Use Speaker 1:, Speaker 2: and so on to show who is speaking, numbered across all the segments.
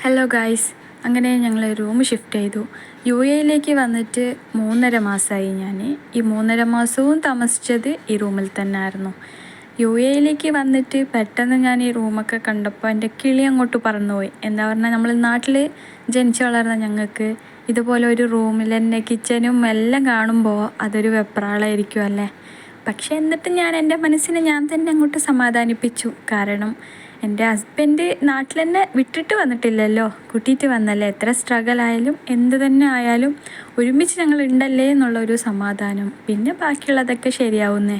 Speaker 1: Hello guys, അങ്ങനെ ഞങ്ങൾ room shift ചെയ്തു. UAE വന്നിട്ട് 3.5 മാസമായി. ഞാൻ ഈ 3.5 മാസവും താമസിച്ചത് ഈ റൂമിൽ തന്നെ ആയിരുന്നു. UAE വന്നിട്ട് പെട്ടെന്ന് ഞാൻ ഈ റൂമൊക്കെ കണ്ടപ്പോൾ എൻ്റെ കിളി അങ്ങോട്ട് പറന്നുപോയി. എന്താ പറഞ്ഞാൽ, നമ്മൾ നാട്ടിൽ ജനിച്ചു വളർന്ന ഞങ്ങൾക്ക് ഇതുപോലെ ഒരു റൂമിൽ തന്നെ കിച്ചനും എല്ലാം കാണുമ്പോൾ അതൊരു വെപ്രാളമായിരിക്കും അല്ലേ. പക്ഷേ എന്നിട്ട് ഞാൻ എൻ്റെ മനസ്സിനെ ഞാൻ തന്നെ അങ്ങോട്ട് സമാധാനിപ്പിച്ചു. കാരണം എൻ്റെ ഹസ്ബൻഡ് നാട്ടിൽ തന്നെ വിട്ടിട്ട് വന്നിട്ടില്ലല്ലോ, കൂട്ടിയിട്ട് വന്നല്ലേ. എത്ര സ്ട്രഗിൾ ആയാലും എന്ത് തന്നെ ആയാലും ഒരുമിച്ച് ഞങ്ങൾ ഉണ്ടല്ലേ എന്നുള്ളൊരു സമാധാനം. പിന്നെ ബാക്കിയുള്ളതൊക്കെ ശരിയാവുന്നേ.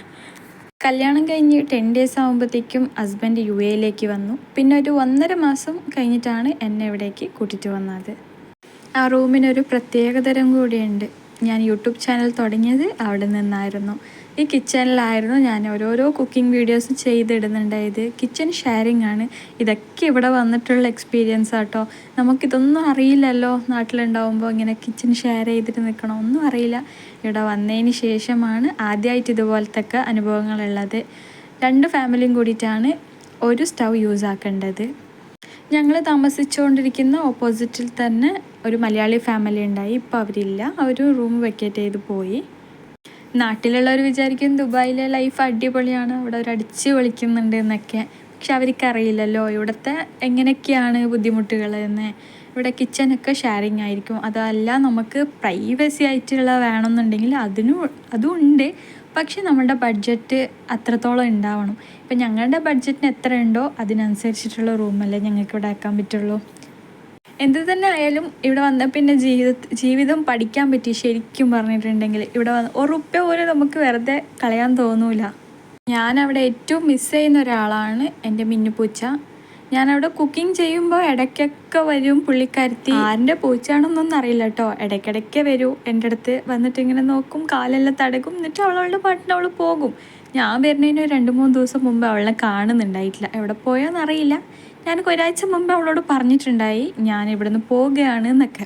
Speaker 1: കല്യാണം കഴിഞ്ഞ് 10 days ആകുമ്പോഴത്തേക്കും ഹസ്ബൻഡ് UAE വന്നു. പിന്നെ ഒരു 1.5 മാസം കഴിഞ്ഞിട്ടാണ് എന്നെ ഇവിടേക്ക് കൂട്ടിയിട്ട് വന്നത്. ആ റൂമിനൊരു പ്രത്യേകതരം കൂടിയുണ്ട്. ഞാൻ യൂട്യൂബ് ചാനൽ തുടങ്ങിയത് അവിടെ നിന്നായിരുന്നു. ഈ കിച്ചണിലായിരുന്നു ഞാൻ ഓരോരോ കുക്കിംഗ് വീഡിയോസ് ചെയ്തിടുന്നുണ്ടായത്. കിച്ചൺ ഷെയറിംഗ് ആണ്. ഇതൊക്കെ ഇവിടെ വന്നിട്ടുള്ള എക്സ്പീരിയൻസ് ആട്ടോ. നമുക്കിതൊന്നും അറിയില്ലല്ലോ, നാട്ടിലുണ്ടാവുമ്പോൾ ഇങ്ങനെ കിച്ചൺ ഷെയർ ചെയ്തിട്ട് നിൽക്കണം, ഒന്നും അറിയില്ല. ഇവിടെ വന്നതിന് ശേഷമാണ് ആദ്യമായിട്ട് ഇതുപോലത്തെ അനുഭവങ്ങളുള്ളത്. 2 ഫാമിലിയും കൂടിയിട്ടാണ് ഒരു സ്റ്റൗ യൂസ് ആക്കേണ്ടത്. ഞങ്ങൾ താമസിച്ചുകൊണ്ടിരിക്കുന്ന ഓപ്പോസിറ്റിൽ തന്നെ ഒരു മലയാളി ഫാമിലി ഉണ്ടായി. ഇപ്പോൾ അവരില്ല, അവർ റൂം വെക്കേറ്റ് ചെയ്ത് പോയി. നാട്ടിലുള്ളവർ വിചാരിക്കും ദുബായിലെ ലൈഫ് അടിപൊളിയാണ്, അവിടെ അവർ അടിച്ച് പൊളിക്കുന്നുണ്ട് എന്നൊക്കെ. പക്ഷെ അവർക്കറിയില്ലല്ലോ ഇവിടുത്തെ എങ്ങനെയൊക്കെയാണ് ബുദ്ധിമുട്ടുകൾ എന്ന്. ഇവിടെ കിച്ചനൊക്കെ ഷെയറിങ് ആയിരിക്കും. അതല്ല, നമുക്ക് പ്രൈവസി ആയിട്ടുള്ള വേണമെന്നുണ്ടെങ്കിൽ അതും ഉണ്ട്. പക്ഷെ നമ്മുടെ ബഡ്ജറ്റ് അത്രത്തോളം ഉണ്ടാവണം. ഇപ്പം ഞങ്ങളുടെ ബഡ്ജറ്റിന് എത്ര ഉണ്ടോ അതിനനുസരിച്ചിട്ടുള്ള റൂമല്ലേ ഞങ്ങൾക്ക് ഇവിടെ ആക്കാൻ പറ്റുള്ളൂ. എന്ത് തന്നെ ആയാലും ഇവിടെ വന്ന പിന്നെ ജീവിതം പഠിക്കാൻ പറ്റി. ശരിക്കും പറഞ്ഞിട്ടുണ്ടെങ്കിൽ ഇവിടെ വന്ന് ഉറുപ്പ്യ പോലും നമുക്ക് വെറുതെ കളയാൻ തോന്നൂല. ഞാനവിടെ ഏറ്റവും മിസ് ചെയ്യുന്ന ഒരാളാണ് എൻ്റെ മിന്നുപൂച്ച. ഞാനവിടെ കുക്കിംഗ് ചെയ്യുമ്പോൾ ഇടയ്ക്കൊക്കെ വരും പുള്ളിക്കാരത്തി. ആരുടെ പൂച്ചയാണെന്നൊന്നും അറിയില്ല കേട്ടോ. ഇടയ്ക്കിടയ്ക്ക് വരും എൻ്റെ അടുത്ത് വന്നിട്ട് ഇങ്ങനെ നോക്കും, കാലെല്ലാം തടകും, എന്നിട്ട് അവളുടെ പാട്ടിന് അവൾ പോകും. ഞാൻ വരുന്നതിന് 2-3 ദിവസം മുമ്പ് അവളെ കാണുന്നുണ്ടായിട്ടില്ല. എവിടെ പോയോന്നറിയില്ല. ഞാൻ ഒരാഴ്ച മുമ്പ് അവളോട് പറഞ്ഞിട്ടുണ്ടായി ഞാൻ ഇവിടുന്ന് പോവുകയാണ് എന്നൊക്കെ.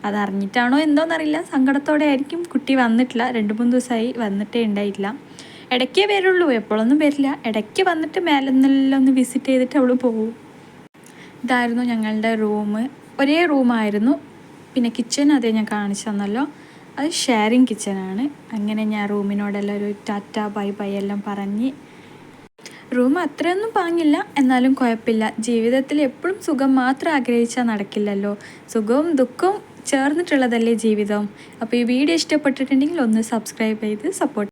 Speaker 1: അതറിഞ്ഞിട്ടാണോ എന്തോന്നറിയില്ല, സങ്കടത്തോടെ ആയിരിക്കും. കുട്ടി വന്നിട്ടില്ല, 2-3 ദിവസമായി വന്നിട്ടേ ഉണ്ടായിട്ടില്ല. ഇടയ്ക്കേ വരുള്ളൂ, എപ്പോഴൊന്നും വരില്ല. ഇടയ്ക്ക് വന്നിട്ട് മേലെന്നെല്ലാം ഒന്ന് വിസിറ്റ് ചെയ്തിട്ട് അവൾ പോകും. ഇതായിരുന്നു ഞങ്ങളുടെ റൂം. ഒരേ റൂമായിരുന്നു. പിന്നെ കിച്ചൺ അതേ ഞാൻ കാണിച്ചു തന്നല്ലോ, അത് ഷെയറിങ് കിച്ചനാണ്. അങ്ങനെ ഞാൻ റൂമിനോടെല്ലാം ഒരു ടാറ്റ ബൈ ബൈ എല്ലാം പറഞ്ഞ്. റൂം അത്രയൊന്നും പാങ്ങില്ല, എന്നാലും കുഴപ്പമില്ല. ജീവിതത്തിൽ എപ്പോഴും സുഖം മാത്രം ആഗ്രഹിച്ചാൽ നടക്കില്ലല്ലോ. സുഖവും ദുഃഖവും ചേർന്നിട്ടുള്ളതല്ലേ ജീവിതം. അപ്പോൾ ഈ വീഡിയോ ഇഷ്ടപ്പെട്ടിട്ടുണ്ടെങ്കിൽ ഒന്ന് സബ്സ്ക്രൈബ് ചെയ്ത് സപ്പോർട്ട്